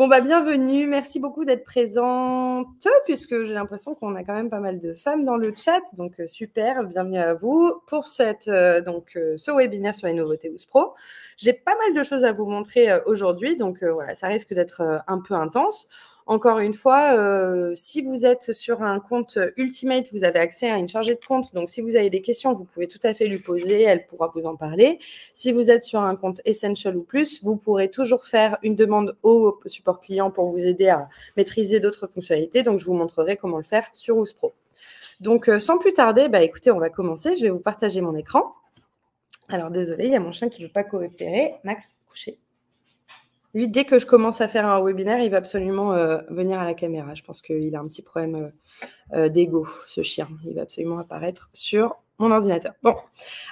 Bon, bah, bienvenue. Merci beaucoup d'être présente, puisque j'ai l'impression qu'on a quand même pas mal de femmes dans le chat. Donc, super. Bienvenue à vous pour ce webinaire sur les nouveautés OUS Pro. J'ai pas mal de choses à vous montrer aujourd'hui. Donc, voilà, ça risque d'être un peu intense. Encore une fois, si vous êtes sur un compte Ultimate, vous avez accès à une chargée de compte. Donc, si vous avez des questions, vous pouvez tout à fait lui poser. Elle pourra vous en parler. Si vous êtes sur un compte Essential ou plus, vous pourrez toujours faire une demande au support client pour vous aider à maîtriser d'autres fonctionnalités. Donc, je vous montrerai comment le faire sur OUS Pro. Donc, sans plus tarder, écoutez, on va commencer. Je vais vous partager mon écran. Alors, désolé, il y a mon chien qui ne veut pas coopérer. Max, couché. Lui, dès que je commence à faire un webinaire, il va absolument venir à la caméra. Je pense qu'il a un petit problème d'ego, ce chien. Il va absolument apparaître sur mon ordinateur. Bon,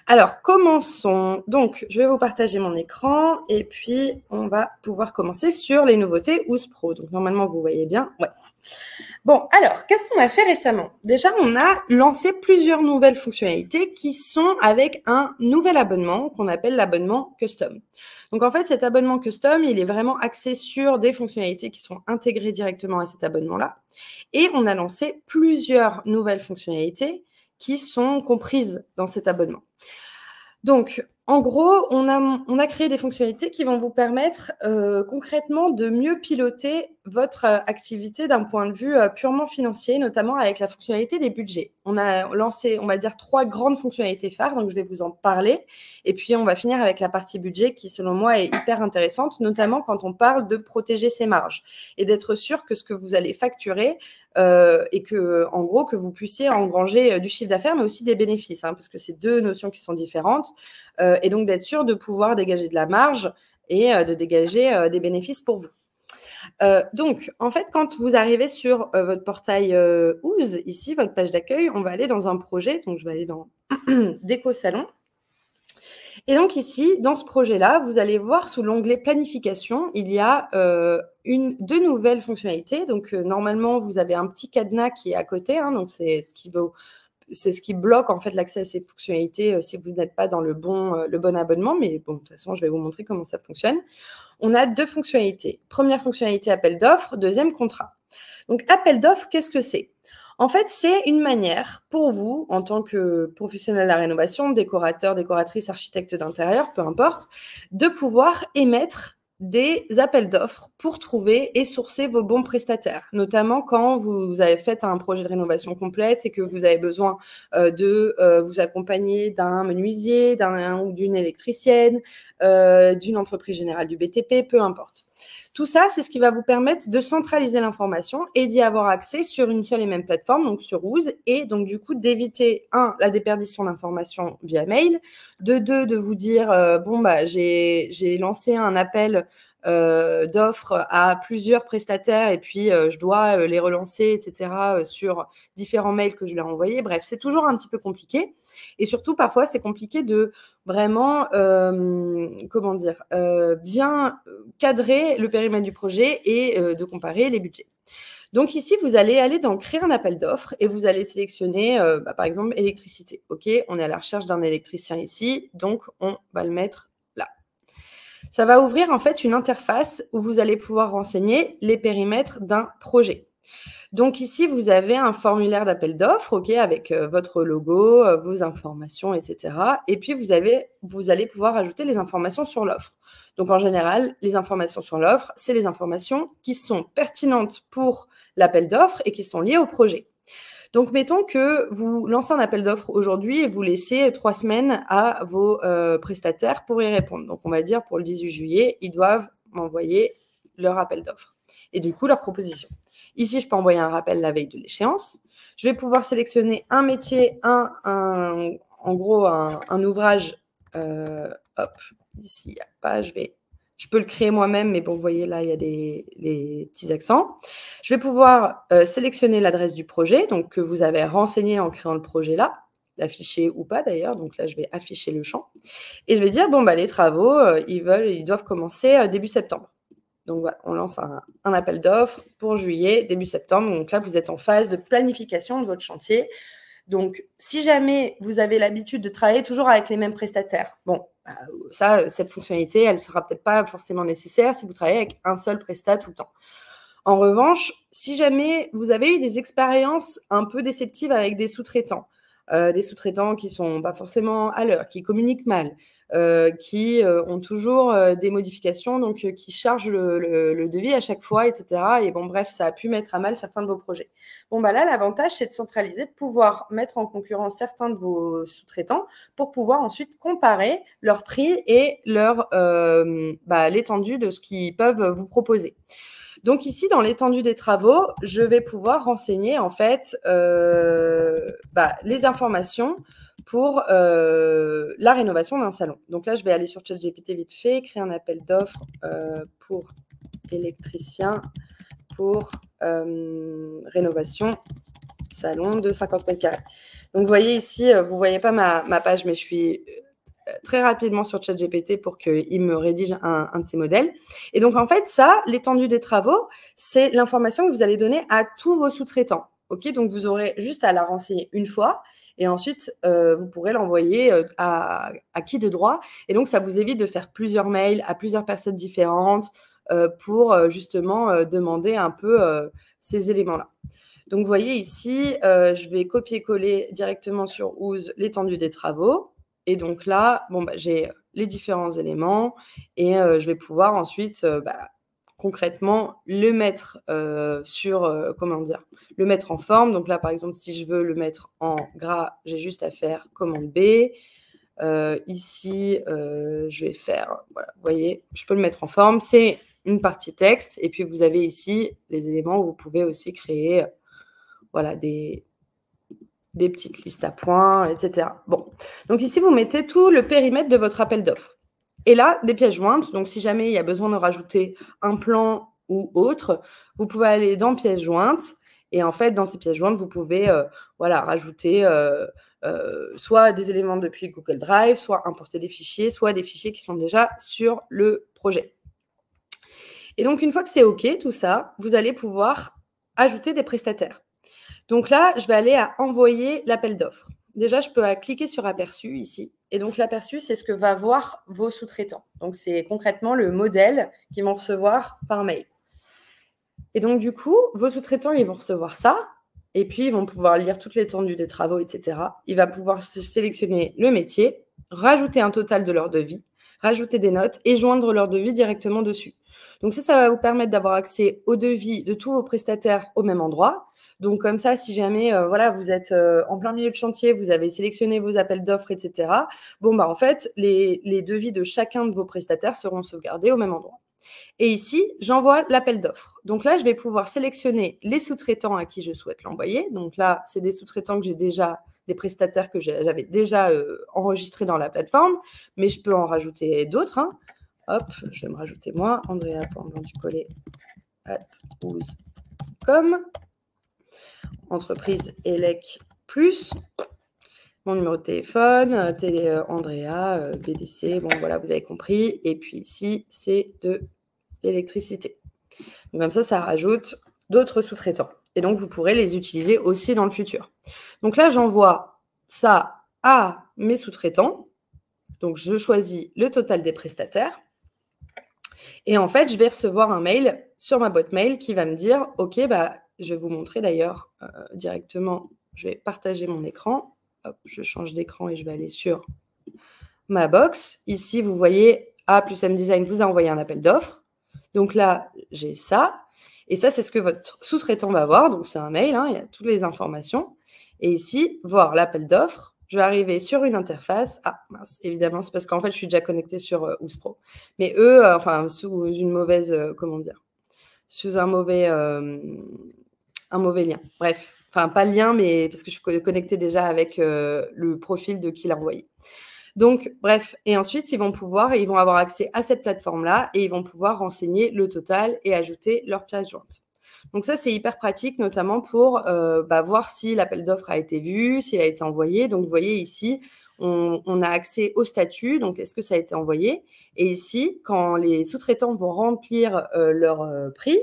alors, commençons. Donc, je vais vous partager mon écran et puis on va pouvoir commencer sur les nouveautés OUS Pro. Donc, normalement, vous voyez bien. Ouais. Bon, alors, qu'est-ce qu'on a fait récemment? Déjà, on a lancé plusieurs nouvelles fonctionnalités qui sont avec un nouvel abonnement qu'on appelle l'abonnement Custom. Donc, en fait, cet abonnement Custom, il est vraiment axé sur des fonctionnalités qui sont intégrées directement à cet abonnement-là. Et on a lancé plusieurs nouvelles fonctionnalités qui sont comprises dans cet abonnement. Donc, en gros, on a créé des fonctionnalités qui vont vous permettre concrètement de mieux piloter votre activité d'un point de vue purement financier, notamment avec la fonctionnalité des budgets. On a lancé, on va dire, 3 grandes fonctionnalités phares, donc je vais vous en parler. Et puis, on va finir avec la partie budget qui, selon moi, est hyper intéressante, notamment quand on parle de protéger ses marges et d'être sûr que ce que vous allez facturer et que, en gros, que vous puissiez engranger du chiffre d'affaires, mais aussi des bénéfices, hein, parce que c'est 2 notions qui sont différentes. Et donc, d'être sûr de pouvoir dégager de la marge et de dégager des bénéfices pour vous. Donc, en fait, quand vous arrivez sur votre portail OUS, ici, votre page d'accueil, on va aller dans un projet. Donc, je vais aller dans Déco Salon. Et donc, ici, dans ce projet-là, vous allez voir sous l'onglet Planification, il y a 2 nouvelles fonctionnalités. Donc, normalement, vous avez un petit cadenas qui est à côté. Hein, donc, c'est ce qui bloque en fait l'accès à ces fonctionnalités si vous n'êtes pas dans le bon abonnement. Mais bon, de toute façon, je vais vous montrer comment ça fonctionne. On a 2 fonctionnalités. Première fonctionnalité, appel d'offres. Deuxième, contrat. Donc, appel d'offres, qu'est-ce que c'est? En fait, c'est une manière pour vous, en tant que professionnel de la rénovation, décorateur, décoratrice, architecte d'intérieur, peu importe, de pouvoir émettre des appels d'offres pour trouver et sourcer vos bons prestataires, notamment quand vous avez fait un projet de rénovation complète et que vous avez besoin de vous accompagner d'un menuisier, ou d'une électricienne, d'une entreprise générale du BTP, peu importe. Tout ça, c'est ce qui va vous permettre de centraliser l'information et d'y avoir accès sur une seule et même plateforme, donc sur OUS, et donc du coup d'éviter, 1, la déperdition d'informations via mail, 2, de vous dire, j'ai lancé un appel d'offres à plusieurs prestataires et puis je dois les relancer, etc., sur différents mails que je leur ai envoyés. Bref, c'est toujours un petit peu compliqué. Et surtout, parfois, c'est compliqué de vraiment, bien cadrer le périmètre du projet et de comparer les budgets. Donc ici, vous allez aller dans créer un appel d'offres et vous allez sélectionner, par exemple, électricité. OK, on est à la recherche d'un électricien ici, donc on va le mettre là. Ça va ouvrir en fait une interface où vous allez pouvoir renseigner les périmètres d'un projet. Donc ici, vous avez un formulaire d'appel d'offres, OK, avec votre logo, vos informations, etc. Et puis, vous allez pouvoir ajouter les informations sur l'offre. Donc, en général, les informations sur l'offre, c'est les informations qui sont pertinentes pour l'appel d'offres et qui sont liées au projet. Donc, mettons que vous lancez un appel d'offres aujourd'hui et vous laissez 3 semaines à vos prestataires pour y répondre. Donc, on va dire pour le 18 juillet, ils doivent m'envoyer leur appel d'offres et du coup, leur proposition. Ici, je peux envoyer un rappel la veille de l'échéance. Je vais pouvoir sélectionner un métier, en gros, un ouvrage. Hop, ici, il n'y a pas, je peux le créer moi-même, mais bon, vous voyez, là, il y a les petits accents. Je vais pouvoir sélectionner l'adresse du projet, donc que vous avez renseigné en créant le projet là, l'afficher ou pas d'ailleurs. Donc là, je vais afficher le champ. Et je vais dire, bon, les travaux, ils doivent commencer début septembre. Donc voilà, on lance un appel d'offres pour juillet, début septembre. Donc là, vous êtes en phase de planification de votre chantier. Donc, si jamais vous avez l'habitude de travailler toujours avec les mêmes prestataires, bon, ça, cette fonctionnalité, elle ne sera peut-être pas forcément nécessaire si vous travaillez avec un seul prestat tout le temps. En revanche, si jamais vous avez eu des expériences un peu déceptives avec des sous-traitants qui ne sont pas forcément à l'heure, qui communiquent mal, qui ont toujours des modifications, donc qui chargent le devis à chaque fois, etc. Et bon, bref, ça a pu mettre à mal certains de vos projets. Bon, bah là, l'avantage, c'est de centraliser, de pouvoir mettre en concurrence certains de vos sous-traitants pour pouvoir ensuite comparer leur prix et l'étendue de ce qu'ils peuvent vous proposer. Donc ici, dans l'étendue des travaux, je vais pouvoir renseigner en fait les informations pour la rénovation d'un salon. Donc là, je vais aller sur ChatGPT vite fait, créer un appel d'offres pour électricien pour rénovation salon de 50 mètres carrés. Donc vous voyez ici, vous ne voyez pas ma page, mais je suis très rapidement sur ChatGPT pour qu'il me rédige un de ces modèles. Et donc, en fait, ça, l'étendue des travaux, c'est l'information que vous allez donner à tous vos sous-traitants. OK, donc, vous aurez juste à la renseigner une fois et ensuite, vous pourrez l'envoyer à qui de droit. Et donc, ça vous évite de faire plusieurs mails à plusieurs personnes différentes pour justement demander un peu ces éléments-là. Donc, vous voyez ici, je vais copier-coller directement sur Ooze l'étendue des travaux. Et donc là, j'ai les différents éléments et je vais pouvoir ensuite concrètement le mettre le mettre en forme. Donc là, par exemple, si je veux le mettre en gras, j'ai juste à faire commande B. Ici, je vais faire, voilà, vous voyez, je peux le mettre en forme. C'est une partie texte et puis vous avez ici les éléments où vous pouvez aussi créer des petites listes à points, etc. Bon, donc ici, vous mettez tout le périmètre de votre appel d'offres. Et là, des pièces jointes. Donc, si jamais il y a besoin de rajouter un plan ou autre, vous pouvez aller dans pièces jointes. Et en fait, dans ces pièces jointes, vous pouvez rajouter soit des éléments depuis Google Drive, soit importer des fichiers, soit des fichiers qui sont déjà sur le projet. Et donc, une fois que c'est OK, tout ça, vous allez pouvoir ajouter des prestataires. Donc là, je vais aller à envoyer l'appel d'offres. Déjà, je peux cliquer sur aperçu ici. Et donc, l'aperçu, c'est ce que va voir vos sous-traitants. Donc, c'est concrètement le modèle qu'ils vont recevoir par mail. Et donc, du coup, vos sous-traitants, ils vont recevoir ça. Et puis, ils vont pouvoir lire toute l'étendue des travaux, etc. Il va pouvoir sélectionner le métier, rajouter un total de leur devis, rajouter des notes et joindre leur devis directement dessus. Donc, ça va vous permettre d'avoir accès au devis de tous vos prestataires au même endroit. Donc, comme ça, si jamais vous êtes en plein milieu de chantier, vous avez sélectionné vos appels d'offres, etc., en fait, les devis de chacun de vos prestataires seront sauvegardés au même endroit. Et ici, j'envoie l'appel d'offres. Donc là, je vais pouvoir sélectionner les sous-traitants à qui je souhaite l'envoyer. Donc là, c'est des sous-traitants que j'ai déjà, des prestataires que j'avais déjà enregistrés dans la plateforme, mais je peux en rajouter d'autres. Hein. Hop, je vais me rajouter moi, andrea.ducollet@ooze.com. Entreprise Elec Plus, mon numéro de téléphone, Andrea, BDC, bon voilà, vous avez compris. Et puis ici, c'est de l'électricité. Donc comme ça rajoute d'autres sous-traitants. Et donc, vous pourrez les utiliser aussi dans le futur. Donc là, j'envoie ça à mes sous-traitants. Donc, je choisis le total des prestataires. Et en fait, je vais recevoir un mail sur ma boîte mail qui va me dire « Ok, je vais vous montrer d'ailleurs directement, je vais partager mon écran. Hop, je change d'écran et je vais aller sur ma box. Ici, vous voyez, A plus M Design vous a envoyé un appel d'offres. Donc là, j'ai ça. Et ça, c'est ce que votre sous-traitant va voir. Donc, c'est un mail, hein, il y a toutes les informations. Et ici, voir l'appel d'offres. Je vais arriver sur une interface. Ah, mince, évidemment, c'est parce qu'en fait, je suis déjà connectée sur Ooze Pro. Mais eux, sous une mauvaise, sous un mauvais lien. Bref, pas lien, mais parce que je suis connectée déjà avec le profil de qui l'a envoyé. Donc, bref, et ensuite, ils vont avoir accès à cette plateforme-là et ils vont pouvoir renseigner le total et ajouter leurs pièces jointes. Donc ça, c'est hyper pratique, notamment pour voir si l'appel d'offres a été vu, s'il a été envoyé. Donc, vous voyez ici, on a accès au statut, donc est-ce que ça a été envoyé? Et ici, quand les sous-traitants vont remplir leur prix,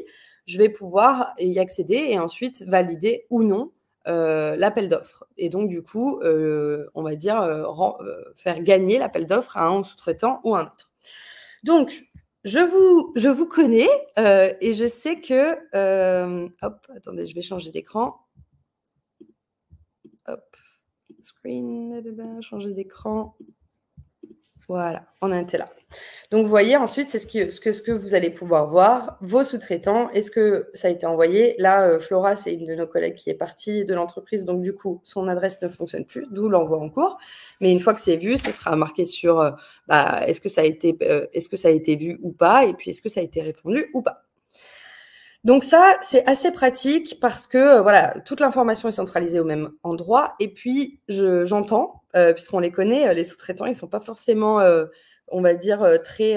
je vais pouvoir y accéder et ensuite valider ou non l'appel d'offres. Et donc, du coup, on va dire faire gagner l'appel d'offres à un sous-traitant ou à un autre. Donc, je vous connais et je sais que... hop, attendez, je vais changer d'écran. Hop, screen, changer d'écran. Voilà, on en était là. Donc, vous voyez, ensuite, c'est ce que vous allez pouvoir voir, vos sous-traitants, est-ce que ça a été envoyé? Là, Flora, c'est une de nos collègues qui est partie de l'entreprise, donc du coup, son adresse ne fonctionne plus, d'où l'envoi en cours. Mais une fois que c'est vu, ce sera marqué sur est-ce que ça a été vu ou pas, et puis est-ce que ça a été répondu ou pas. Donc ça, c'est assez pratique parce que voilà, toute l'information est centralisée au même endroit. Et puis, j'entends, puisqu'on les connaît, les sous-traitants, ils ne sont pas forcément, on va dire, très...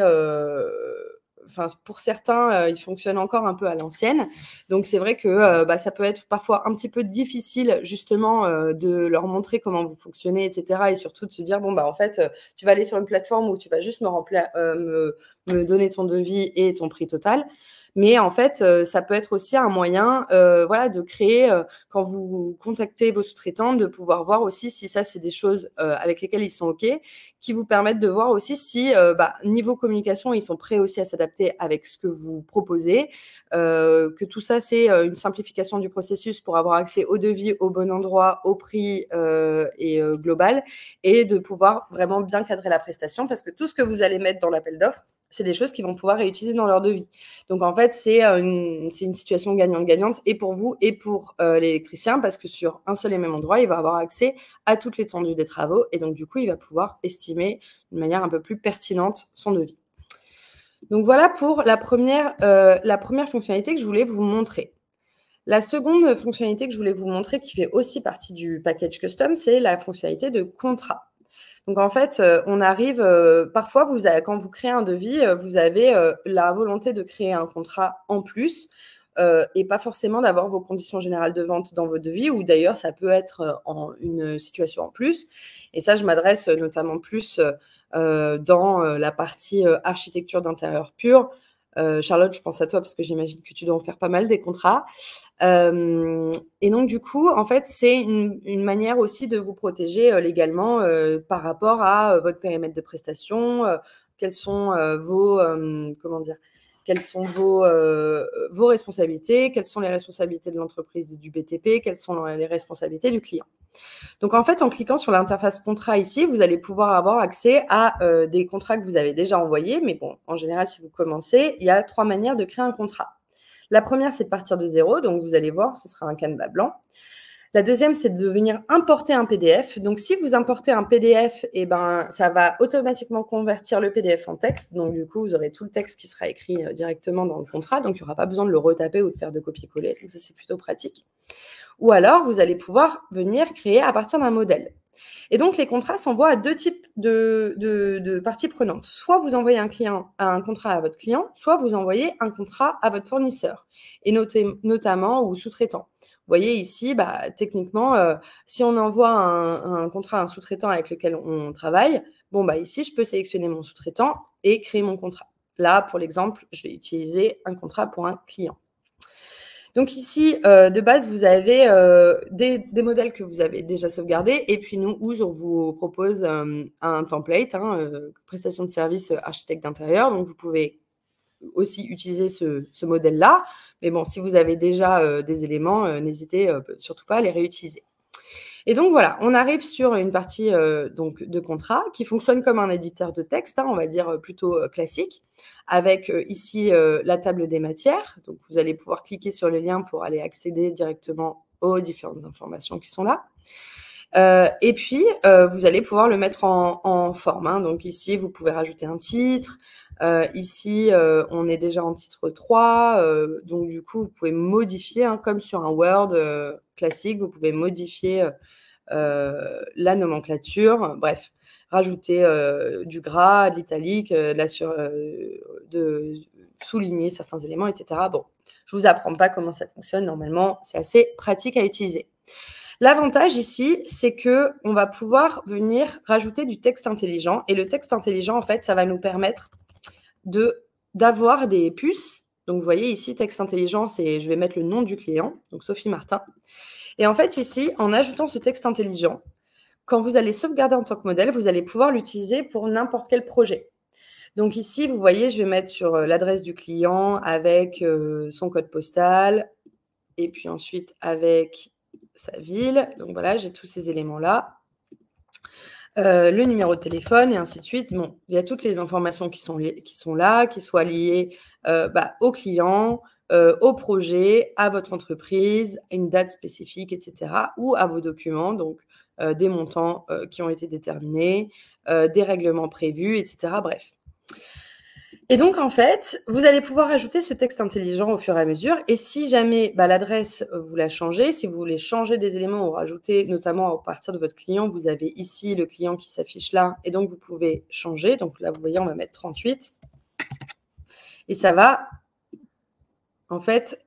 Enfin, pour certains, ils fonctionnent encore un peu à l'ancienne. Donc, c'est vrai que ça peut être parfois un petit peu difficile, justement, de leur montrer comment vous fonctionnez, etc. Et surtout de se dire, bon, en fait, tu vas aller sur une plateforme où tu vas juste me donner ton devis et ton prix total. Mais en fait, ça peut être aussi un moyen voilà, de créer, quand vous contactez vos sous-traitants, de pouvoir voir aussi si ça, c'est des choses avec lesquelles ils sont OK, qui vous permettent de voir aussi si, niveau communication, ils sont prêts aussi à s'adapter avec ce que vous proposez, que tout ça, c'est une simplification du processus pour avoir accès au devis, au bon endroit, au prix et global, et de pouvoir vraiment bien cadrer la prestation, parce que tout ce que vous allez mettre dans l'appel d'offres, c'est des choses qu'ils vont pouvoir réutiliser dans leur devis. Donc, en fait, c'est une situation gagnante-gagnante et pour vous et pour l'électricien, parce que sur un seul et même endroit, il va avoir accès à toute l'étendue des travaux et donc, du coup, il va pouvoir estimer d'une manière un peu plus pertinente son devis. Donc, voilà pour la première fonctionnalité que je voulais vous montrer. La seconde fonctionnalité que je voulais vous montrer, qui fait aussi partie du package custom, c'est la fonctionnalité de contrat. Donc, en fait, on arrive parfois, quand vous créez un devis, vous avez la volonté de créer un contrat en plus et pas forcément d'avoir vos conditions générales de vente dans vos devis, ou d'ailleurs, ça peut être une situation en plus. Et ça, je m'adresse notamment plus dans la partie architecture d'intérieur pure. Charlotte, je pense à toi parce que j'imagine que tu dois en faire pas mal des contrats. Et donc, du coup, en fait, c'est une manière aussi de vous protéger légalement par rapport à votre périmètre de prestation, quels sont quelles sont vos responsabilités, quelles sont les responsabilités de l'entreprise du BTP, quelles sont les responsabilités du client. Donc, en fait, en cliquant sur l'interface contrat ici, vous allez pouvoir avoir accès à des contrats que vous avez déjà envoyés. Mais bon, en général, si vous commencez, il y a 3 manières de créer un contrat. La première, c'est de partir de zéro. Donc, vous allez voir, ce sera un canevas blanc. La deuxième, c'est de venir importer un PDF. Donc, si vous importez un PDF, ça va automatiquement convertir le PDF en texte. Donc, du coup, vous aurez tout le texte qui sera écrit directement dans le contrat. Donc, il n'y aura pas besoin de le retaper ou de faire de copier-coller. Donc, ça, c'est plutôt pratique. Ou alors, vous allez pouvoir venir créer à partir d'un modèle. Et donc, les contrats s'envoient à 2 types de parties prenantes. Soit vous envoyez un contrat à votre client, soit vous envoyez un contrat à votre fournisseur, et notamment ou sous-traitant. Vous voyez ici, techniquement, si on envoie un contrat à un sous-traitant avec lequel on travaille, ici, je peux sélectionner mon sous-traitant et créer mon contrat. Là, pour l'exemple, je vais utiliser un contrat pour un client. Donc ici, de base, vous avez des modèles que vous avez déjà sauvegardés. Et puis nous, Ooze, on vous propose un template, prestation de service architecte d'intérieur. Donc vous pouvez aussi utiliser ce modèle-là. Mais bon, si vous avez déjà des éléments, n'hésitez surtout pas à les réutiliser. Et donc voilà, on arrive sur une partie de contrat qui fonctionne comme un éditeur de texte, on va dire plutôt classique, avec ici la table des matières. Donc vous allez pouvoir cliquer sur le lien pour aller accéder directement aux différentes informations qui sont là. Et puis, vous allez pouvoir le mettre en forme. Donc ici, vous pouvez rajouter un titre. Ici, on est déjà en titre 3. Donc du coup, vous pouvez modifier, comme sur un Word classique, vous pouvez modifier la nomenclature, bref, rajouter du gras, de l'italique, de souligner certains éléments, etc. Bon, je ne vous apprends pas comment ça fonctionne. Normalement, c'est assez pratique à utiliser. L'avantage ici, c'est qu'on va pouvoir venir rajouter du texte intelligent. Et le texte intelligent, en fait, ça va nous permettre d'avoir des puces Donc, vous voyez ici, texte intelligent, et je vais mettre le nom du client, donc Sophie Martin. Et en fait, ici, en ajoutant ce texte intelligent, quand vous allez sauvegarder en tant que modèle, vous allez pouvoir l'utiliser pour n'importe quel projet. Donc ici, vous voyez, je vais mettre sur l'adresse du client avec son code postal et puis ensuite avec sa ville. Donc voilà, j'ai tous ces éléments-là. Le numéro de téléphone et ainsi de suite. Bon, il y a toutes les informations qui sont là, qui soient liées au client, au projet, à votre entreprise, à une date spécifique, etc. ou à vos documents, donc des montants qui ont été déterminés, des règlements prévus, etc. Bref. Et donc, en fait, vous allez pouvoir ajouter ce texte intelligent au fur et à mesure. Et si jamais l'adresse, vous la changez, si vous voulez changer des éléments ou rajouter, notamment à partir de votre client, vous avez ici le client qui s'affiche là. Et donc, vous pouvez changer. Donc là, vous voyez, on va mettre 38. Et ça va, en fait,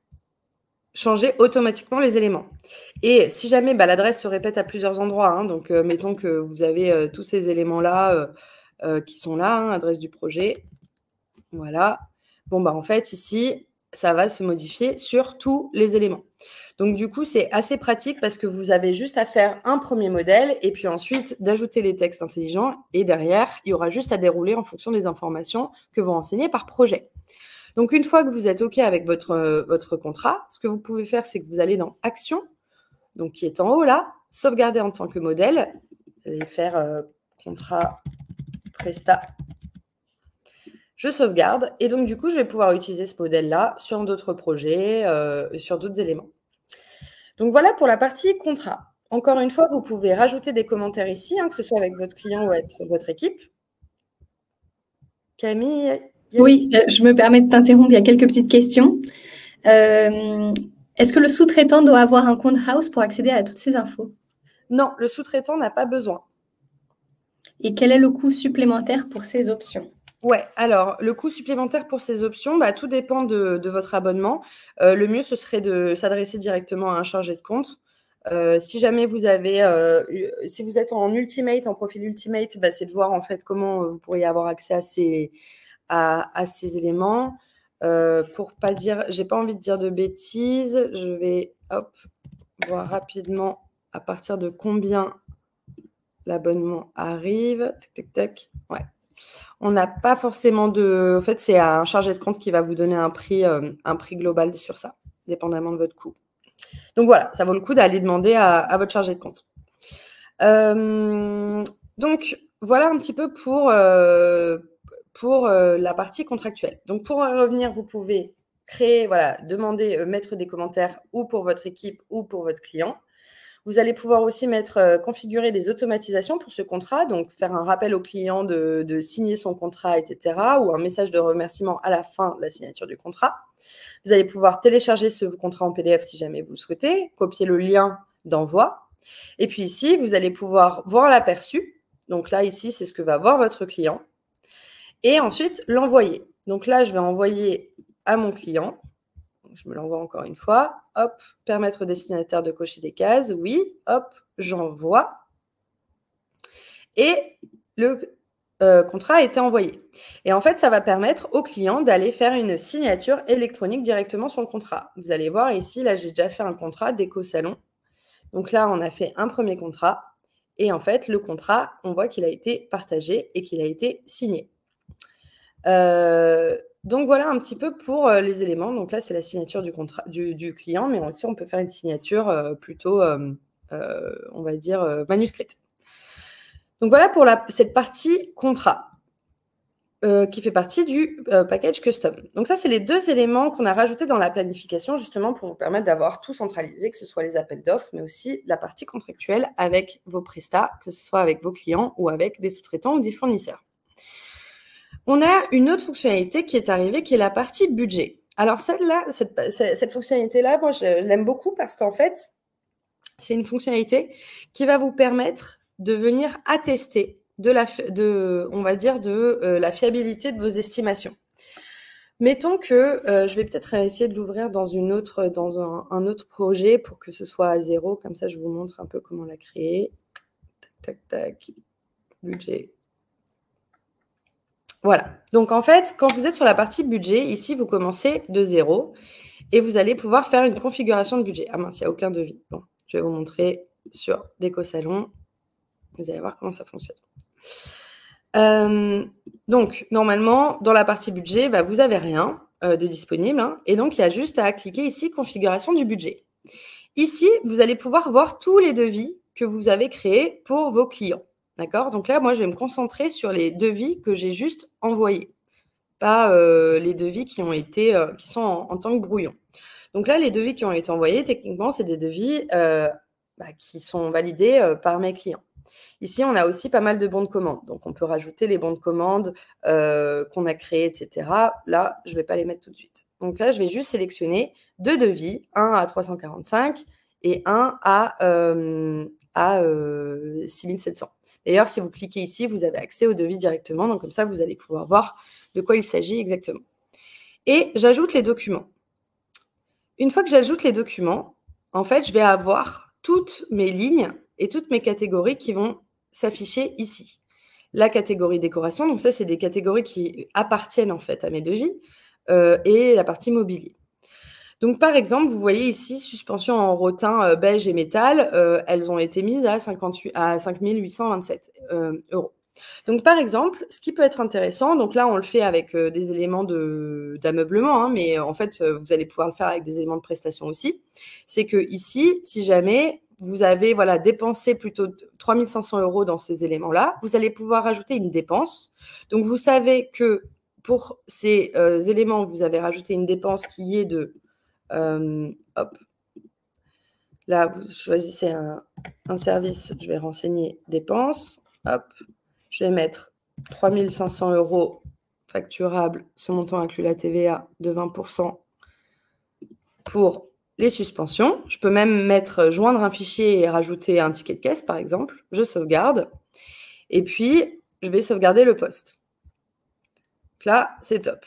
changer automatiquement les éléments. Et si jamais l'adresse se répète à plusieurs endroits, donc mettons que vous avez tous ces éléments-là qui sont là, adresse du projet. Voilà. Bon, en fait, ici, ça va se modifier sur tous les éléments. Donc, du coup, c'est assez pratique parce que vous avez juste à faire un premier modèle et puis ensuite d'ajouter les textes intelligents. Et derrière, il y aura juste à dérouler en fonction des informations que vous renseignez par projet. Donc, une fois que vous êtes OK avec votre contrat, ce que vous pouvez faire, c'est que vous allez dans Action, donc qui est en haut là, sauvegarder en tant que modèle. Vous allez faire contrat Presta. Je sauvegarde et donc du coup, je vais pouvoir utiliser ce modèle-là sur d'autres projets, sur d'autres éléments. Donc voilà pour la partie contrat. Encore une fois, vous pouvez rajouter des commentaires ici, que ce soit avec votre client ou avec votre équipe. Camille? Oui, je me permets de t'interrompre, il y a quelques petites questions. Est-ce que le sous-traitant doit avoir un compte House pour accéder à toutes ces infos? Non, le sous-traitant n'a pas besoin. Et quel est le coût supplémentaire pour ces options? Ouais, alors le coût supplémentaire pour ces options, tout dépend de votre abonnement. Le mieux, ce serait de s'adresser directement à un chargé de compte. Si jamais vous avez, si vous êtes en Ultimate, en profil Ultimate, c'est de voir en fait comment vous pourriez avoir accès à ces éléments. Pour pas dire, j'ai pas envie de dire de bêtises, je vais voir rapidement à partir de combien l'abonnement arrive. Tac, tac, tac. Ouais. On n'a pas forcément de... En fait, c'est un chargé de compte qui va vous donner un prix global sur ça, dépendamment de votre coût. Donc voilà, ça vaut le coup d'aller demander à votre chargé de compte. Donc voilà un petit peu pour la partie contractuelle. Donc pour en revenir, vous pouvez créer, demander, mettre des commentaires ou pour votre équipe ou pour votre client. Vous allez pouvoir aussi configurer des automatisations pour ce contrat, donc faire un rappel au client de signer son contrat, etc., ou un message de remerciement à la fin de la signature du contrat. Vous allez pouvoir télécharger ce contrat en PDF si jamais vous le souhaitez, copier le lien d'envoi. Et puis ici, vous allez pouvoir voir l'aperçu. Donc là, ici, c'est ce que va voir votre client. Et ensuite, l'envoyer. Donc là, je vais envoyer à mon client. Je me l'envoie encore une fois. Hop, permettre au destinataire de cocher des cases. Oui, hop, j'envoie. Et le contrat a été envoyé. Et en fait, ça va permettre au client d'aller faire une signature électronique directement sur le contrat. Vous allez voir ici, là, j'ai déjà fait un contrat d'éco-salon. Donc là, on a fait un premier contrat. Et en fait, le contrat, on voit qu'il a été partagé et qu'il a été signé. Donc voilà un petit peu pour les éléments. Donc là, c'est la signature du contrat du client, mais aussi on peut faire une signature plutôt, on va dire, manuscrite. Donc voilà pour cette partie contrat qui fait partie du package custom. Donc ça, c'est les deux éléments qu'on a rajoutés dans la planification justement pour vous permettre d'avoir tout centralisé, que ce soit les appels d'offres, mais aussi la partie contractuelle avec vos prestats, que ce soit avec vos clients ou avec des sous-traitants ou des fournisseurs. On a une autre fonctionnalité qui est arrivée, qui est la partie budget. Alors celle-là, cette fonctionnalité-là, moi, je l'aime beaucoup parce qu'en fait, c'est une fonctionnalité qui va vous permettre de venir attester la fiabilité de vos estimations. Mettons que je vais peut-être essayer de l'ouvrir dans un autre projet pour que ce soit à 0. Comme ça, je vous montre un peu comment la créer. Tac, tac, tac. Budget. Voilà. Donc, en fait, quand vous êtes sur la partie budget, ici, vous commencez de 0 et vous allez pouvoir faire une configuration de budget. Ah mince, il n'y a aucun devis. Bon, je vais vous montrer sur Déco Salon. Vous allez voir comment ça fonctionne. Donc, normalement, dans la partie budget, vous n'avez rien de disponible. Hein, et donc, il y a juste à cliquer ici, configuration du budget. Ici, vous allez pouvoir voir tous les devis que vous avez créés pour vos clients. D'accord? Donc là, moi, je vais me concentrer sur les devis que j'ai juste envoyés, pas les devis qui ont été, qui sont en tant que brouillon. Donc là, les devis qui ont été envoyés, techniquement, c'est des devis qui sont validés par mes clients. Ici, on a aussi pas mal de bons de commande. Donc, on peut rajouter les bons de commande qu'on a créés, etc. Là, je ne vais pas les mettre tout de suite. Donc là, je vais juste sélectionner 2 devis, un à 345 et un à 6700. D'ailleurs, si vous cliquez ici, vous avez accès au devis directement. Donc, comme ça, vous allez pouvoir voir de quoi il s'agit exactement. Et j'ajoute les documents. Une fois que j'ajoute les documents, en fait, je vais avoir toutes mes lignes et toutes mes catégories qui vont s'afficher ici. La catégorie décoration, donc ça, c'est des catégories qui appartiennent en fait à mes devis, et la partie mobilier. Donc, par exemple, vous voyez ici, suspension en rotin beige et métal, elles ont été mises à 5 827 euros. Donc, par exemple, ce qui peut être intéressant, donc là, on le fait avec des éléments d'ameublement, hein, mais en fait, vous allez pouvoir le faire avec des éléments de prestation aussi. C'est que ici, si jamais vous avez dépensé plutôt 3 500 euros dans ces éléments-là, vous allez pouvoir ajouter une dépense. Donc, vous savez que pour ces éléments, vous avez rajouté une dépense qui est de... hop. Là, vous choisissez un service, je vais renseigner dépenses. Hop. Je vais mettre 3 500 euros facturables, ce montant inclut la TVA de 20% pour les suspensions. Je peux même mettre joindre un fichier et rajouter un ticket de caisse, par exemple. Je sauvegarde. Et puis, je vais sauvegarder le poste. Donc là, c'est top.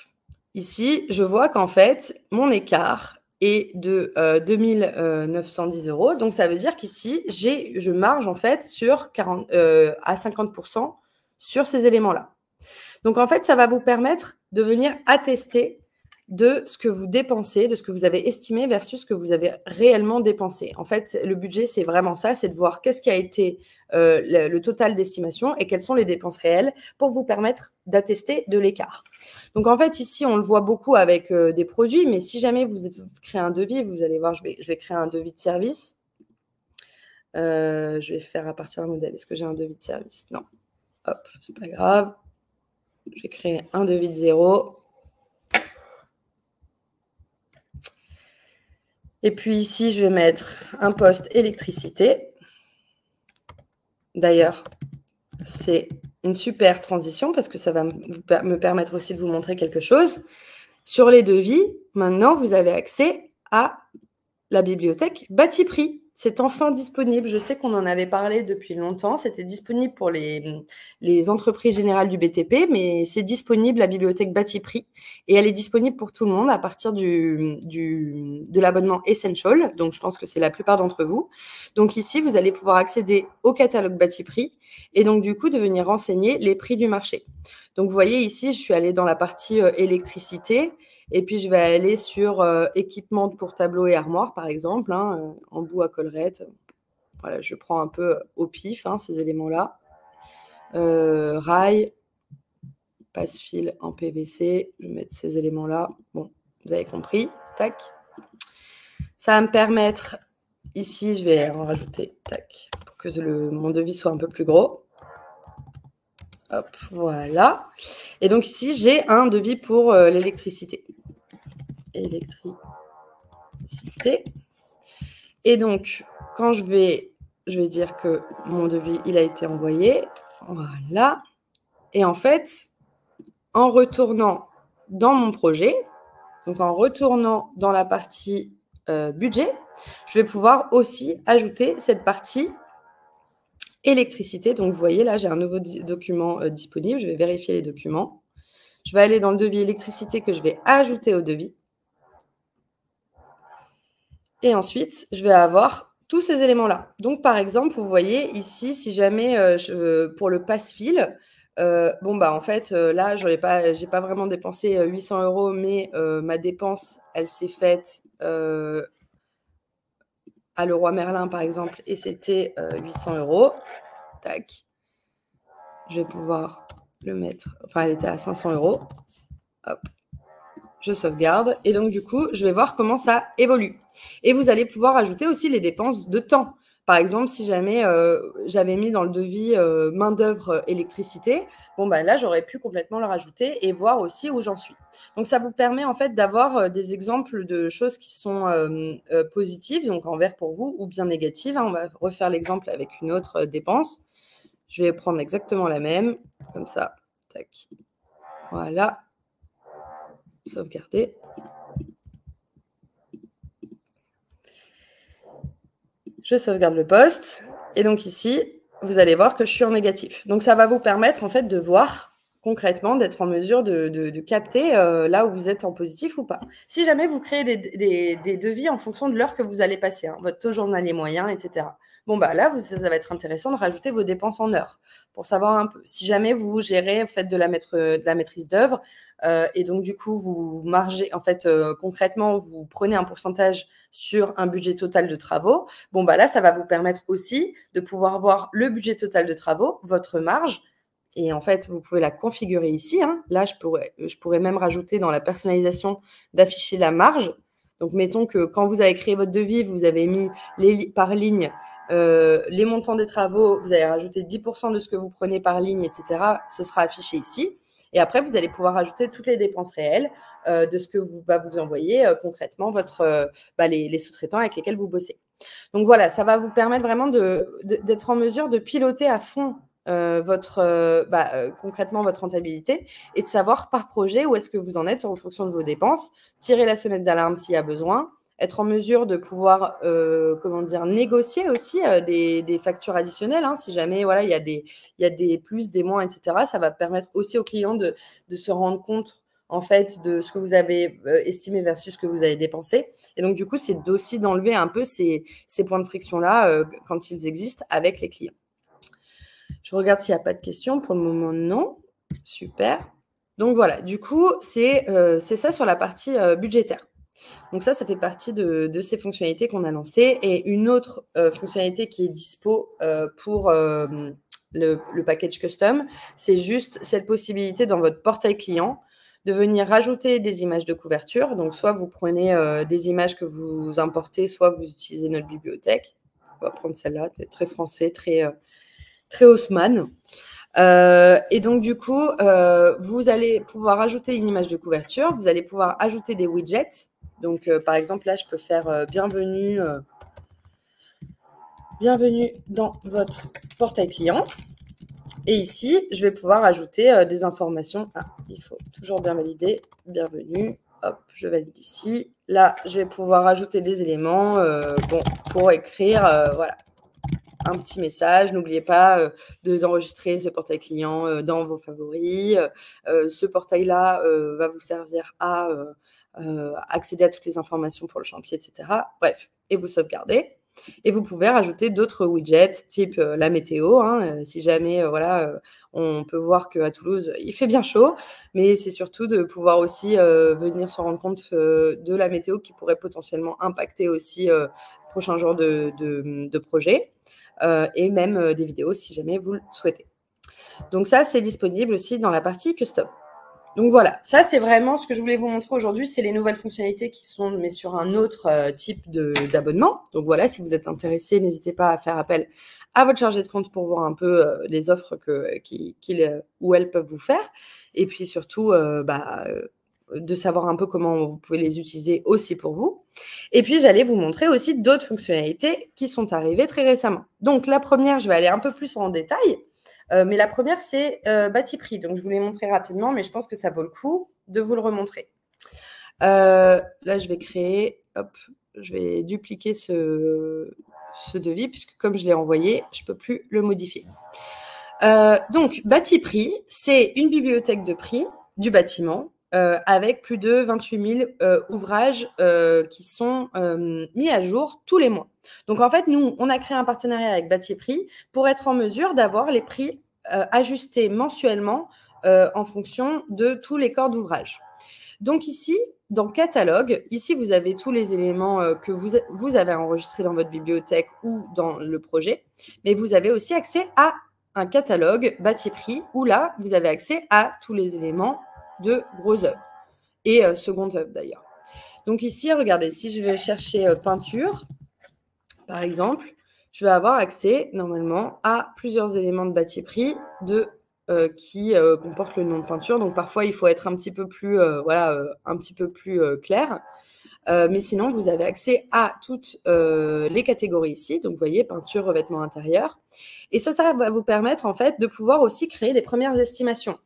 Ici, je vois qu'en fait, mon écart est de 2 910 euros. Donc, ça veut dire qu'ici, je marge en fait sur à 50% sur ces éléments-là. Donc, en fait, ça va vous permettre de venir attester de ce que vous dépensez, de ce que vous avez estimé versus ce que vous avez réellement dépensé. En fait, le budget, c'est vraiment ça, c'est de voir qu'est-ce qui a été le total d'estimation et quelles sont les dépenses réelles pour vous permettre d'attester de l'écart. Donc, en fait, ici, on le voit beaucoup avec des produits, mais si jamais vous créez un devis, vous allez voir, je vais créer un devis de service. Je vais faire à partir d'un modèle. Est-ce que j'ai un devis de service? Non. Hop, c'est pas grave. Je vais créer un devis de 0. Et puis ici, je vais mettre un poste électricité. D'ailleurs, c'est une super transition parce que ça va me permettre aussi de vous montrer quelque chose. Sur les devis, maintenant, vous avez accès à la bibliothèque Batiprix. C'est enfin disponible. Je sais qu'on en avait parlé depuis longtemps. C'était disponible pour les entreprises générales du BTP, mais c'est disponible, la bibliothèque Batiprix. Et elle est disponible pour tout le monde à partir de l'abonnement Essential. Donc, je pense que c'est la plupart d'entre vous. Donc, ici, vous allez pouvoir accéder au catalogue Batiprix et donc, du coup, de venir renseigner les prix du marché. Donc, vous voyez ici, je suis allée dans la partie électricité. Et puis, je vais aller sur équipement pour tableau et armoire, par exemple, hein, embout à collerette. Voilà, je prends un peu au pif ces éléments-là. Rail, passe-fil en PVC. Je vais mettre ces éléments-là. Bon, vous avez compris. Tac. Ça va me permettre, ici, je vais en rajouter, tac, pour que mon devis soit un peu plus gros. Hop, voilà. Et donc ici, j'ai un devis pour l'électricité. Électricité. Et donc, quand je vais dire que mon devis, il a été envoyé. Voilà. Et en fait, en retournant dans mon projet, donc en retournant dans la partie budget, je vais pouvoir aussi ajouter cette partie électricité. Donc, vous voyez, là, j'ai un nouveau document disponible. Je vais vérifier les documents. Je vais aller dans le devis électricité que je vais ajouter au devis. Et ensuite, je vais avoir tous ces éléments-là. Donc, par exemple, vous voyez ici, si jamais pour le passe-fil, Bon, bah, en fait, là, j'ai pas vraiment dépensé 800 €, mais ma dépense, elle s'est faite à Leroy Merlin, par exemple, et c'était 800 €. Tac. Je vais pouvoir le mettre. Enfin, elle était à 500 €. Hop. Je sauvegarde. Et donc, du coup, je vais voir comment ça évolue. Et vous allez pouvoir ajouter aussi les dépenses de temps. Par exemple, si jamais j'avais mis dans le devis main-d'œuvre électricité, bon, bah, là, j'aurais pu complètement le rajouter et voir aussi où j'en suis. Donc, ça vous permet en fait d'avoir des exemples de choses qui sont positives, donc en vert pour vous, ou bien négatives. Hein. On va refaire l'exemple avec une autre dépense. Je vais prendre exactement la même, comme ça. Tac. Voilà. Sauvegarder. Je sauvegarde le poste. Et donc ici, vous allez voir que je suis en négatif. Donc ça va vous permettre en fait de voir concrètement, d'être en mesure de capter là où vous êtes en positif ou pas. Si jamais vous créez des devis en fonction de l'heure que vous allez passer, hein, votre taux journalier moyen, etc. Bon, bah là, ça va être intéressant de rajouter vos dépenses en heures pour savoir un peu. Si jamais vous gérez, faites de la maîtrise d'œuvre et donc du coup, vous margez, en fait, concrètement, vous prenez un pourcentage sur un budget total de travaux. Bon, bah là, ça va vous permettre aussi de pouvoir voir le budget total de travaux, votre marge. Et en fait, vous pouvez la configurer ici. Hein. Là, je pourrais même rajouter dans la personnalisation d'afficher la marge. Donc, mettons que quand vous avez créé votre devis, vous avez mis par ligne les montants des travaux, vous avez rajouté 10% de ce que vous prenez par ligne, etc. Ce sera affiché ici. Et après, vous allez pouvoir rajouter toutes les dépenses réelles de ce que va vous envoyer concrètement les sous-traitants avec lesquels vous bossez. Donc voilà, ça va vous permettre vraiment d'être en mesure de piloter à fond concrètement votre rentabilité et de savoir par projet où est-ce que vous en êtes en fonction de vos dépenses, tirer la sonnette d'alarme s'il y a besoin, être en mesure de pouvoir négocier aussi des factures additionnelles. Hein, si jamais voilà, il y a des plus, des moins, etc. Ça va permettre aussi aux clients de se rendre compte en fait de ce que vous avez estimé versus ce que vous avez dépensé. Et donc du coup, c'est aussi d'enlever un peu ces points de friction-là quand ils existent avec les clients. Je regarde s'il n'y a pas de questions. Pour le moment, non. Super. Donc voilà, du coup, c'est ça sur la partie budgétaire. Donc ça fait partie de ces fonctionnalités qu'on a lancées. Et une autre fonctionnalité qui est dispo pour le package custom, c'est juste cette possibilité dans votre portail client de venir rajouter des images de couverture. Donc, soit vous prenez des images que vous importez, soit vous utilisez notre bibliothèque. On va prendre celle-là, très français, très Haussmann. Et donc, du coup, vous allez pouvoir ajouter une image de couverture. Vous allez pouvoir ajouter des widgets. Donc, par exemple, là, je peux faire bienvenue dans votre portail client. Et ici, je vais pouvoir ajouter des informations. Ah, il faut toujours bien valider. Bienvenue. Hop, je valide ici. Là, je vais pouvoir ajouter des éléments pour écrire voilà, un petit message. N'oubliez pas d'enregistrer ce portail client dans vos favoris. Ce portail-là va vous servir à accéder à toutes les informations pour le chantier, etc. Bref, et vous sauvegardez. Et vous pouvez rajouter d'autres widgets, type la météo. Hein, si jamais, on peut voir qu'à Toulouse, il fait bien chaud, mais c'est surtout de pouvoir aussi venir se rendre compte de la météo qui pourrait potentiellement impacter aussi prochains jours de projet et même des vidéos si jamais vous le souhaitez. Donc ça, c'est disponible aussi dans la partie custom. Donc voilà, ça c'est vraiment ce que je voulais vous montrer aujourd'hui, c'est les nouvelles fonctionnalités qui sont mais sur un autre type d'abonnement. Donc voilà, si vous êtes intéressé, n'hésitez pas à faire appel à votre chargé de compte pour voir un peu les offres où elles peuvent vous faire. Et puis surtout, de savoir un peu comment vous pouvez les utiliser aussi pour vous. Et puis, j'allais vous montrer aussi d'autres fonctionnalités qui sont arrivées très récemment. Donc, la première, je vais aller un peu plus en détail. Mais la première, c'est Batiprix. Donc, je vous l'ai montré rapidement, mais je pense que ça vaut le coup de vous le remontrer. Là, je vais créer, hop, je vais dupliquer ce devis, puisque comme je l'ai envoyé, je ne peux plus le modifier. Donc, Batiprix, c'est une bibliothèque de prix du bâtiment avec plus de 28 000 ouvrages qui sont mis à jour tous les mois. Donc, en fait, nous, on a créé un partenariat avec Batiprix pour être en mesure d'avoir les prix ajuster mensuellement en fonction de tous les corps d'ouvrage. Donc ici, dans Catalogue, ici, vous avez tous les éléments que vous avez enregistrés dans votre bibliothèque ou dans le projet, mais vous avez aussi accès à un catalogue bâti-prix où là, vous avez accès à tous les éléments de gros œuvres et seconde œuvre d'ailleurs. Donc ici, regardez, si je vais chercher peinture, par exemple, je vais avoir accès normalement à plusieurs éléments de bâti-prix qui comportent le nom de peinture. Donc parfois, il faut être un petit peu plus, clair. Mais sinon, vous avez accès à toutes les catégories ici. Donc, vous voyez, peinture, revêtement intérieur. Et ça va vous permettre, en fait, de pouvoir aussi créer des premières estimations.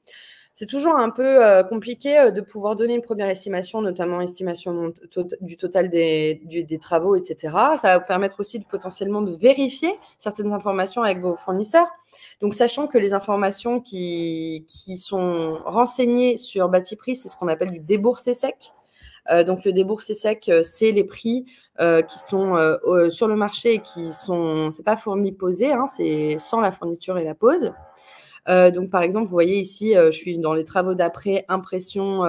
C'est toujours un peu compliqué de pouvoir donner une première estimation, notamment estimation du total des travaux, etc. Ça va vous permettre aussi potentiellement de vérifier certaines informations avec vos fournisseurs. Donc, sachant que les informations qui sont renseignées sur bâti-prix, c'est ce qu'on appelle du déboursé sec. Donc, le déboursé sec, c'est les prix qui sont sur le marché et qui sont, c'est pas fourni posé, hein, c'est sans la fourniture et la pose. Donc, par exemple, vous voyez ici, je suis dans les travaux d'après, impression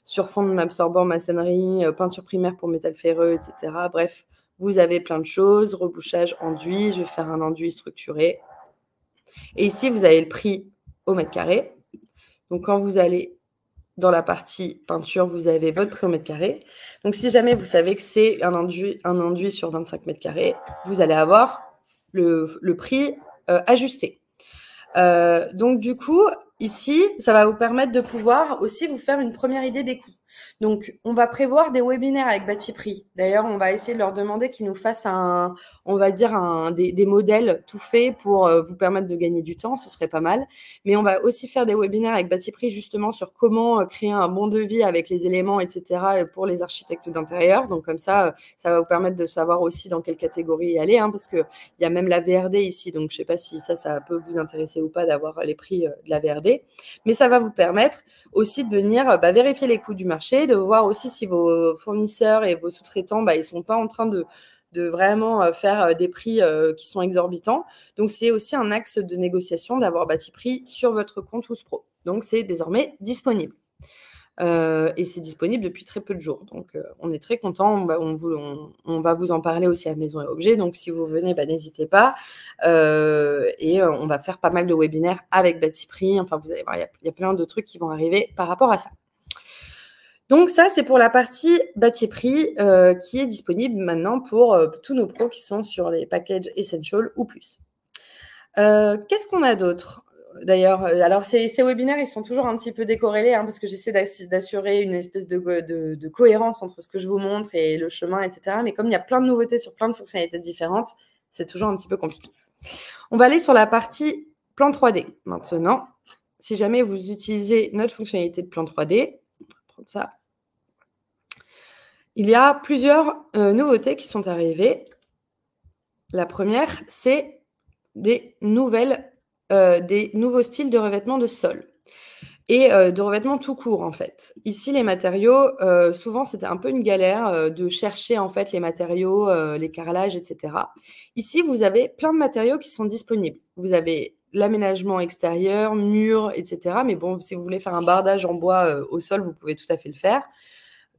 sur fond absorbant, maçonnerie, peinture primaire pour métal ferreux, etc. Bref, vous avez plein de choses, rebouchage, enduit. Je vais faire un enduit structuré. Et ici, vous avez le prix au mètre carré. Donc, quand vous allez dans la partie peinture, vous avez votre prix au mètre carré. Donc, si jamais vous savez que c'est un enduit sur 25 mètres carrés, vous allez avoir le prix ajusté. Donc, du coup, ici, ça va vous permettre de pouvoir aussi vous faire une première idée des coûts. Donc, on va prévoir des webinaires avec bâti-prix. D'ailleurs, on va essayer de leur demander qu'ils nous fassent des modèles tout faits pour vous permettre de gagner du temps. Ce serait pas mal. Mais on va aussi faire des webinaires avec bâti-prix justement sur comment créer un bon devis avec les éléments, etc. pour les architectes d'intérieur. Donc, comme ça va vous permettre de savoir aussi dans quelle catégorie y aller, hein, parce qu'il y a même la VRD ici. Donc, je ne sais pas si ça peut vous intéresser ou pas d'avoir les prix de la VRD. Mais ça va vous permettre aussi de venir vérifier les coûts du marché, de voir aussi si vos fournisseurs et vos sous-traitants, ils ne sont pas en train de vraiment faire des prix qui sont exorbitants. Donc, c'est aussi un axe de négociation d'avoir bâti-prix sur votre compte WOOSPRO. Donc, c'est désormais disponible. Et c'est disponible depuis très peu de jours. Donc, on est très content. On va vous en parler aussi à Maison et Objets. Donc, si vous venez, n'hésitez pas. Et on va faire pas mal de webinaires avec bâti-prix. Enfin, vous allez voir, il y a plein de trucs qui vont arriver par rapport à ça. Donc, ça, c'est pour la partie bâti-prix qui est disponible maintenant pour tous nos pros qui sont sur les packages Essential ou plus. Qu'est-ce qu'on a d'autre ? D'ailleurs, alors ces webinaires, ils sont toujours un petit peu décorrélés parce que j'essaie d'assurer une espèce de cohérence entre ce que je vous montre et le chemin, etc. Mais comme il y a plein de nouveautés sur plein de fonctionnalités différentes, c'est toujours un petit peu compliqué. On va aller sur la partie plan 3D maintenant. Si jamais vous utilisez notre fonctionnalité de plan 3D, on va prendre ça. Il y a plusieurs nouveautés qui sont arrivées. La première, c'est des nouveaux styles de revêtement de sol et de revêtement tout court en fait. Ici, les matériaux, souvent, c'était un peu une galère de chercher en fait les matériaux, les carrelages, etc. Ici, vous avez plein de matériaux qui sont disponibles. Vous avez l'aménagement extérieur, murs, etc. Mais bon, si vous voulez faire un bardage en bois au sol, vous pouvez tout à fait le faire.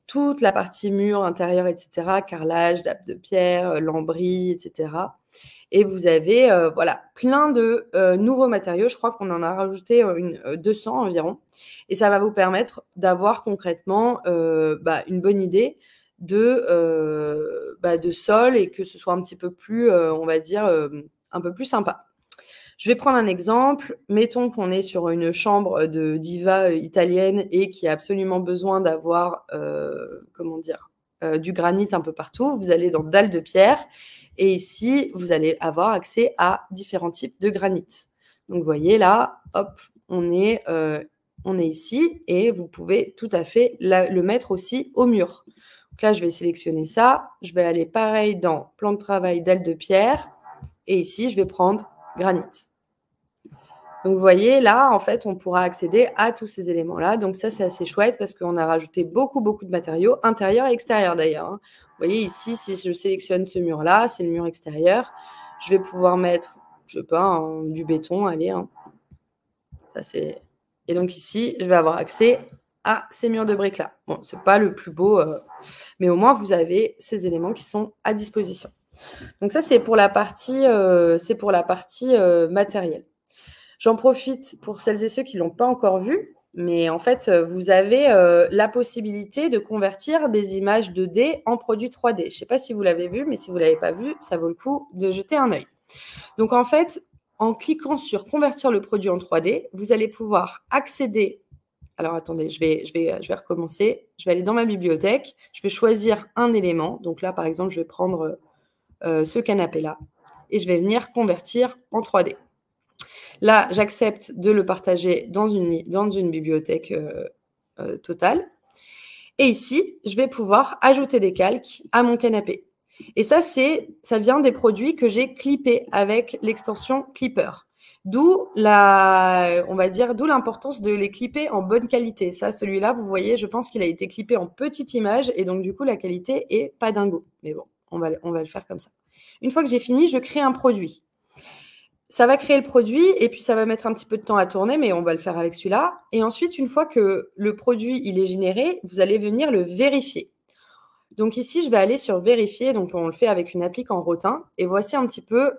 Toute la partie mur, intérieur, etc., carrelage, dappe de pierre, lambris, etc. Et vous avez plein de nouveaux matériaux. Je crois qu'on en a rajouté 200 environ. Et ça va vous permettre d'avoir concrètement une bonne idée de sol et que ce soit un petit peu plus, on va dire, un peu plus sympa. Je vais prendre un exemple. Mettons qu'on est sur une chambre de diva italienne et qui a absolument besoin d'avoir, du granit un peu partout. Vous allez dans dalle de pierre et ici, vous allez avoir accès à différents types de granit. Donc, vous voyez là, hop, on est ici et vous pouvez tout à fait le mettre aussi au mur. Donc là, je vais sélectionner ça. Je vais aller pareil dans plan de travail dalle de pierre et ici, je vais prendre granit. Donc, vous voyez, là, en fait, on pourra accéder à tous ces éléments-là. Donc, ça, c'est assez chouette parce qu'on a rajouté beaucoup de matériaux, intérieurs et extérieurs d'ailleurs. Vous voyez, ici, si je sélectionne ce mur-là, c'est le mur extérieur. Je vais pouvoir mettre, je sais pas, du béton, allez. Et donc ici, je vais avoir accès à ces murs de briques-là. Bon, ce n'est pas le plus beau, mais au moins, vous avez ces éléments qui sont à disposition. Donc ça, c'est pour la partie, matérielle. J'en profite pour celles et ceux qui ne l'ont pas encore vu, mais en fait, vous avez la possibilité de convertir des images 2D en produits 3D. Je ne sais pas si vous l'avez vu, mais si vous ne l'avez pas vu, ça vaut le coup de jeter un œil. Donc en fait, en cliquant sur « Convertir le produit en 3D », vous allez pouvoir accéder. Alors attendez, je vais recommencer. Je vais aller dans ma bibliothèque. Je vais choisir un élément. Donc là, par exemple, je vais prendre ce canapé-là et je vais venir convertir en 3D. Là, j'accepte de le partager dans une bibliothèque totale. Et ici, je vais pouvoir ajouter des calques à mon canapé. Et ça vient des produits que j'ai clippés avec l'extension Clipper. D'où l'importance de les clipper en bonne qualité. Ça, celui-là, vous voyez, je pense qu'il a été clippé en petite image et donc du coup, la qualité est pas dingo. Mais bon, on va le faire comme ça. Une fois que j'ai fini, je crée un produit. Ça va créer le produit et puis ça va mettre un petit peu de temps à tourner, mais on va le faire avec celui-là. Et ensuite, une fois que le produit il est généré, vous allez venir le vérifier. Donc ici, je vais aller sur vérifier. Donc on le fait avec une appli en rotin. Et voici un petit peu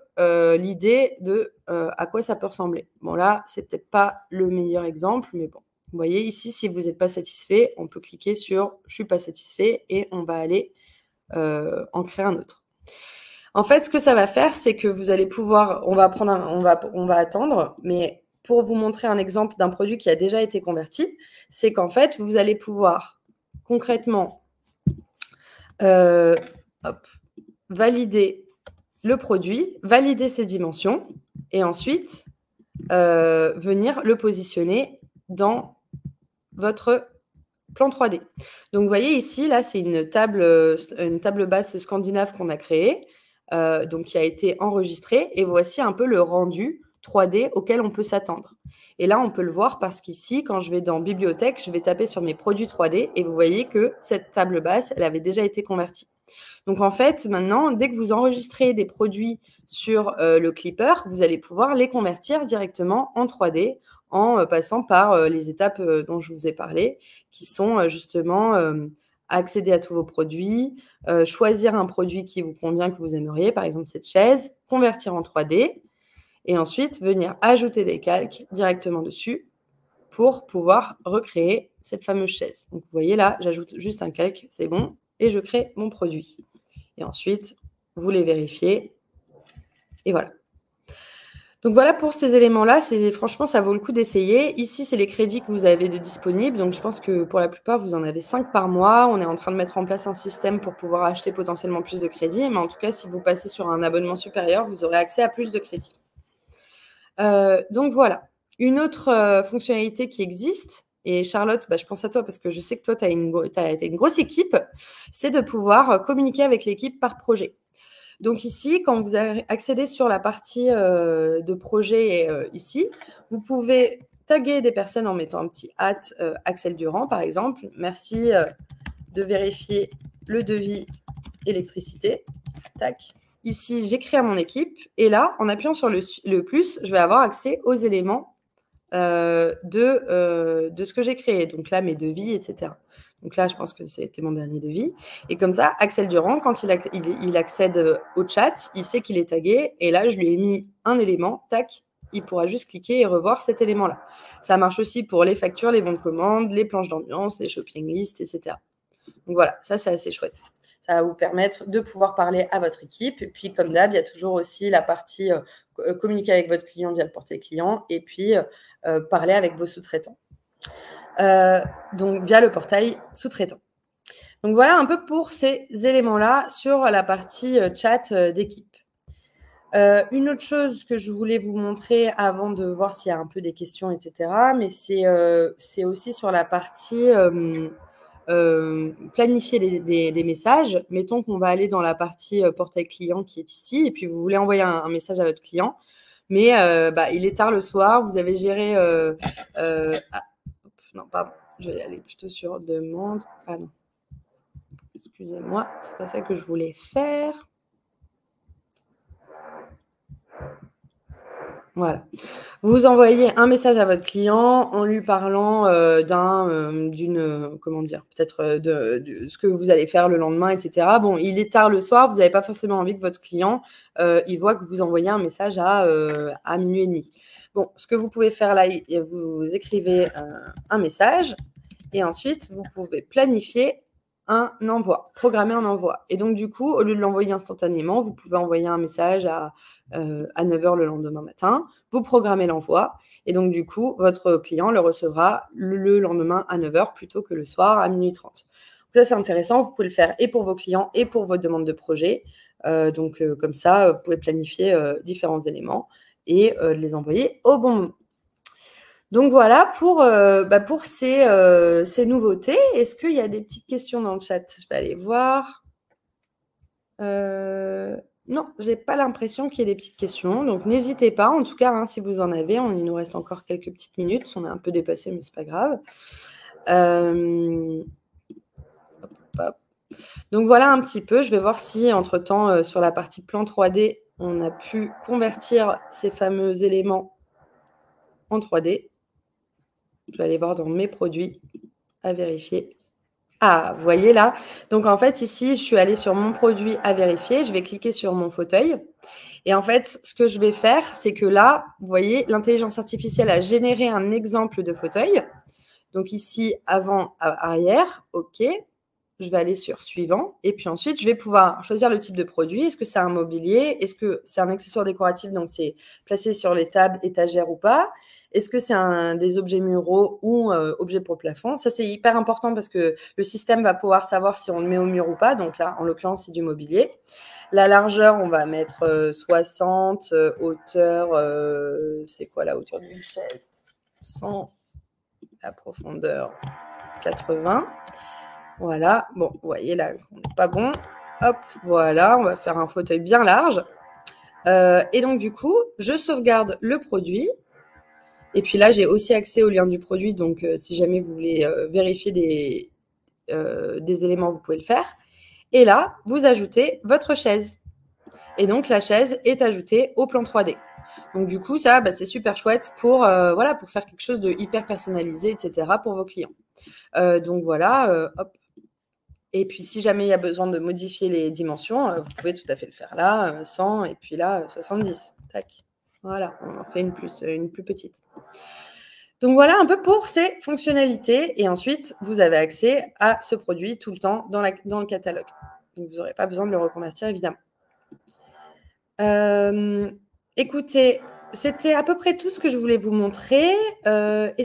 l'idée de à quoi ça peut ressembler. Bon là, c'est peut-être pas le meilleur exemple, mais bon. Vous voyez ici, si vous n'êtes pas satisfait, on peut cliquer sur « Je suis pas satisfait » et on va aller en créer un autre. En fait, ce que ça va faire, c'est que vous allez pouvoir, on va attendre, mais pour vous montrer un exemple d'un produit qui a déjà été converti, c'est qu'en fait, vous allez pouvoir concrètement valider le produit, valider ses dimensions et ensuite venir le positionner dans votre plan 3D. Donc, vous voyez ici, là, c'est une table basse scandinave qu'on a créée. Donc qui a été enregistré et voici un peu le rendu 3D auquel on peut s'attendre. Et là, on peut le voir parce qu'ici, quand je vais dans bibliothèque, je vais taper sur mes produits 3D et vous voyez que cette table basse, elle avait déjà été convertie. Donc en fait, maintenant, dès que vous enregistrez des produits sur le Clipper, vous allez pouvoir les convertir directement en 3D en passant par les étapes dont je vous ai parlé, qui sont justement accéder à tous vos produits, choisir un produit qui vous convient, que vous aimeriez, par exemple cette chaise, convertir en 3D et ensuite venir ajouter des calques directement dessus pour pouvoir recréer cette fameuse chaise. Donc, vous voyez là, j'ajoute juste un calque, c'est bon, et je crée mon produit. Et ensuite, vous les vérifiez et voilà. Donc voilà pour ces éléments-là, franchement, ça vaut le coup d'essayer. Ici, c'est les crédits que vous avez de disponibles. Donc, je pense que pour la plupart, vous en avez 5 par mois. On est en train de mettre en place un système pour pouvoir acheter potentiellement plus de crédits. Mais en tout cas, si vous passez sur un abonnement supérieur, vous aurez accès à plus de crédits. Donc voilà. Une autre fonctionnalité qui existe, et Charlotte, je pense à toi parce que je sais que toi, tu as une grosse équipe, c'est de pouvoir communiquer avec l'équipe par projet. Donc ici, quand vous accédez sur la partie de projet ici, vous pouvez taguer des personnes en mettant un petit @ Axel Durand, par exemple. Merci de vérifier le devis électricité. Tac. Ici, j'écris à mon équipe. Et là, en appuyant sur le plus, je vais avoir accès aux éléments de ce que j'ai créé. Donc là, mes devis, etc. Donc là, je pense que c'était mon dernier devis. Et comme ça, Axel Durand, quand il accède au chat, il sait qu'il est tagué. Et là, je lui ai mis un élément, tac, il pourra juste cliquer et revoir cet élément-là. Ça marche aussi pour les factures, les bons de commande, les planches d'ambiance, les shopping lists, etc. Donc voilà, ça, c'est assez chouette. Ça va vous permettre de pouvoir parler à votre équipe. Et puis, comme d'hab, il y a toujours aussi la partie communiquer avec votre client via le portail client et puis parler avec vos sous-traitants. Donc, via le portail sous-traitant. Donc, voilà un peu pour ces éléments-là sur la partie chat d'équipe. Une autre chose que je voulais vous montrer avant de voir s'il y a un peu des questions, etc., mais c'est aussi sur la partie planifier des messages. Mettons qu'on va aller dans la partie portail client qui est ici, et puis vous voulez envoyer un message à votre client, mais il est tard le soir, vous avez géré... non, pardon, je vais aller plutôt sur demande. Ah non, excusez-moi, c'est pas ça que je voulais faire. Voilà. Vous envoyez un message à votre client en lui parlant comment dire, peut-être de ce que vous allez faire le lendemain, etc. Bon, il est tard le soir, vous n'avez pas forcément envie que votre client, il voit que vous envoyez un message à minuit et demi. Bon, ce que vous pouvez faire là, vous écrivez un message et ensuite, vous pouvez planifier un envoi, programmer un envoi. Et donc, du coup, au lieu de l'envoyer instantanément, vous pouvez envoyer un message à 9h le lendemain matin. Vous programmez l'envoi. Et donc, du coup, votre client le recevra le lendemain à 9h plutôt que le soir à minuit 30. Donc, ça, c'est intéressant. Vous pouvez le faire et pour vos clients et pour votre demande de projet. Comme ça, vous pouvez planifier différents éléments et les envoyer au bon moment. Donc voilà pour ces nouveautés. Est-ce qu'il y a des petites questions dans le chat? Je vais aller voir. Non, j'ai pas l'impression qu'il y ait des petites questions. Donc n'hésitez pas, en tout cas, hein, si vous en avez. Il nous reste encore quelques petites minutes. On est un peu dépassé, mais c'est pas grave. Hop. Donc voilà un petit peu. Je vais voir si, entre-temps, sur la partie plan 3D, on a pu convertir ces fameux éléments en 3D. Je vais aller voir dans mes produits à vérifier. Ah, vous voyez là. Donc, en fait, ici, je suis allée sur mon produit à vérifier. Je vais cliquer sur mon fauteuil. Et en fait, ce que je vais faire, c'est que là, vous voyez, l'intelligence artificielle a généré un exemple de fauteuil. Donc ici, avant, arrière, OK. Je vais aller sur suivant. Et puis ensuite, je vais pouvoir choisir le type de produit. Est-ce que c'est un mobilier? Est-ce que c'est un accessoire décoratif? Donc, c'est placé sur les tables, étagères ou pas? Est-ce que c'est des objets muraux ou objets pour le plafond? Ça, c'est hyper important parce que le système va pouvoir savoir si on le met au mur ou pas. Donc là, en l'occurrence, c'est du mobilier. La largeur, on va mettre 60. Hauteur, c'est quoi la hauteur d'une chaise? 100. La profondeur, 80. Voilà. Bon, vous voyez là, on n'est pas bon. Hop, voilà. On va faire un fauteuil bien large. Et donc, du coup, je sauvegarde le produit. Et puis là, j'ai aussi accès au lien du produit. Donc, si jamais vous voulez vérifier des éléments, vous pouvez le faire. Et là, vous ajoutez votre chaise. Et donc, la chaise est ajoutée au plan 3D. Donc, du coup, ça, c'est super chouette pour faire quelque chose de hyper personnalisé, etc. pour vos clients. Donc, voilà, hop. Et puis, si jamais il y a besoin de modifier les dimensions, vous pouvez tout à fait le faire là, 100 et puis là, 70. Tac. Voilà, on en fait une plus petite. Donc, voilà un peu pour ces fonctionnalités. Et ensuite, vous avez accès à ce produit tout le temps dans le catalogue. Donc, vous n'aurez pas besoin de le reconvertir, évidemment. Écoutez, c'était à peu près tout ce que je voulais vous montrer.